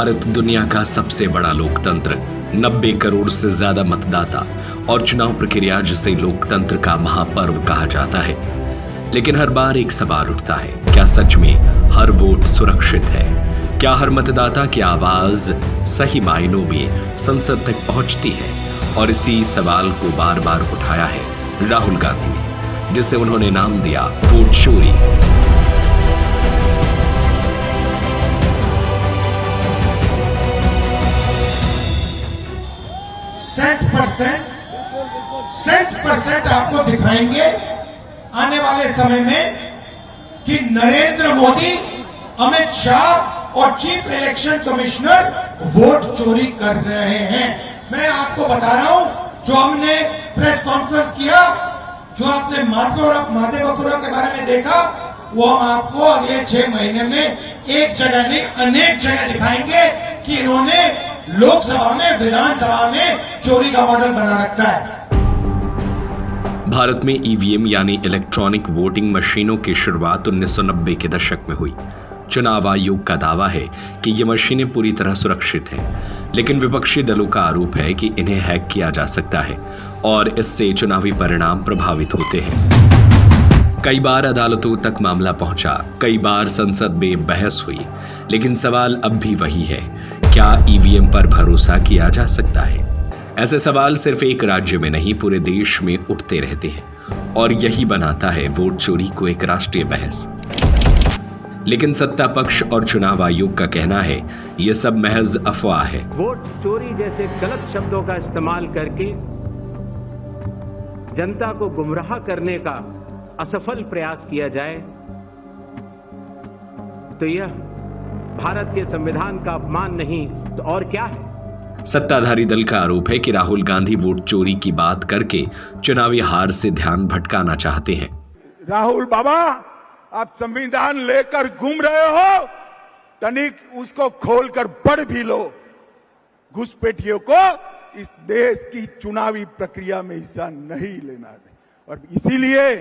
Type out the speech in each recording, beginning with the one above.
भारत दुनिया का सबसे बड़ा लोकतंत्र, 90 करोड़ से ज्यादा मतदाता और चुनाव प्रक्रिया जिसे लोकतंत्र का महापर्व कहा जाता है। लेकिन हर बार एक सवाल उठता है, क्या सच में हर वोट सुरक्षित है? क्या हर मतदाता की आवाज सही मायनों में संसद तक पहुंचती है? और इसी सवाल को बार बार उठाया है राहुल गांधी ने, जिसे उन्होंने नाम दिया वोट चोरी। सेंट परसेंट आपको दिखाएंगे आने वाले समय में कि नरेंद्र मोदी, अमित शाह और चीफ इलेक्शन कमिश्नर वोट चोरी कर रहे हैं। मैं आपको बता रहा हूं, जो हमने प्रेस कॉन्फ्रेंस किया, जो आपने माधेपुरा के बारे में देखा, वो हम आपको अगले 6 महीने में एक जगह नहीं अनेक जगह दिखाएंगे कि इन्होंने लोकसभा में, विधानसभा में चोरी का मॉडल बना रखा है। भारत में ईवीएम यानी इलेक्ट्रॉनिक वोटिंग मशीनों की शुरुआत 1990 के दशक में हुई। चुनाव आयोग का दावा है कि ये मशीनें पूरी तरह सुरक्षित हैं, लेकिन विपक्षी दलों का आरोप है कि इन्हें हैक किया जा सकता है और इससे चुनावी परिणाम प्रभावित होते हैं। कई बार अदालतों तक मामला पहुंचा, कई बार संसद में बहस हुई, लेकिन सवाल अब भी वही है, क्या ईवीएम पर भरोसा किया जा सकता है? ऐसे सवाल सिर्फ एक राज्य में नहीं, पूरे देश में उठते रहते हैं और यही बनाता है वोट चोरी को एक राष्ट्रीय बहस। लेकिन सत्ता पक्ष और चुनाव आयोग का कहना है यह सब महज अफवाह है। वोट चोरी जैसे गलत शब्दों का इस्तेमाल करके जनता को गुमराह करने का असफल प्रयास किया जाए तो यह भारत के संविधान का अपमान नहीं तो और क्या है। सत्ताधारी दल का आरोप है कि राहुल गांधी वोट चोरी की बात करके चुनावी हार से ध्यान भटकाना चाहते हैं। राहुल बाबा, आप संविधान लेकर घूम रहे हो, तनिक उसको खोलकर पढ़ भी लो। घुसपैठियों को इस देश की चुनावी प्रक्रिया में हिस्सा नहीं लेना है और इसीलिए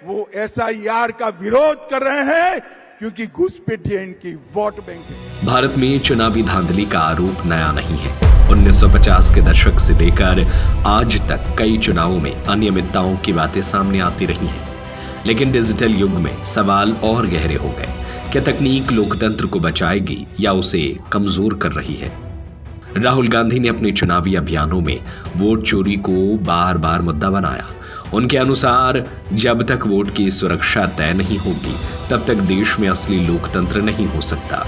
वो SIR का विरोध कर रहे हैं, क्योंकि घुसपैठिए इनकी वोट बैंक है। भारत में चुनावी धांधली का आरोप नया नहीं है। 1950 के दशक से लेकर आज तक कई चुनावों में अनियमितताओं की बातें सामने आती रही हैं। लेकिन डिजिटल युग में सवाल और गहरे हो गए। क्या तकनीक लोकतंत्र को बचाएगी या उसे कमजोर कर रही है? राहुल गांधी ने अपने चुनावी अभियानों में वोट चोरी को बार बार मुद्दा बनाया। उनके अनुसार जब तक वोट की सुरक्षा तय नहीं होगी, तब तक देश में असली लोकतंत्र नहीं हो सकता।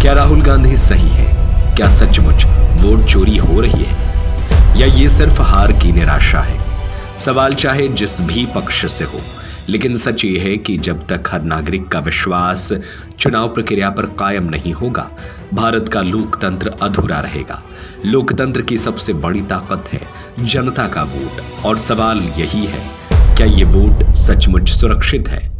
क्या राहुल गांधी सही है? क्या सचमुच वोट चोरी हो रही है या ये सिर्फ हार की निराशा है? सवाल चाहे जिस भी पक्ष से हो, लेकिन सच ये है कि जब तक हर नागरिक का विश्वास चुनाव प्रक्रिया पर कायम नहीं होगा, भारत का लोकतंत्र अधूरा रहेगा। लोकतंत्र की सबसे बड़ी ताकत है जनता का वोट और सवाल यही है, क्या ये वोट सचमुच सुरक्षित है?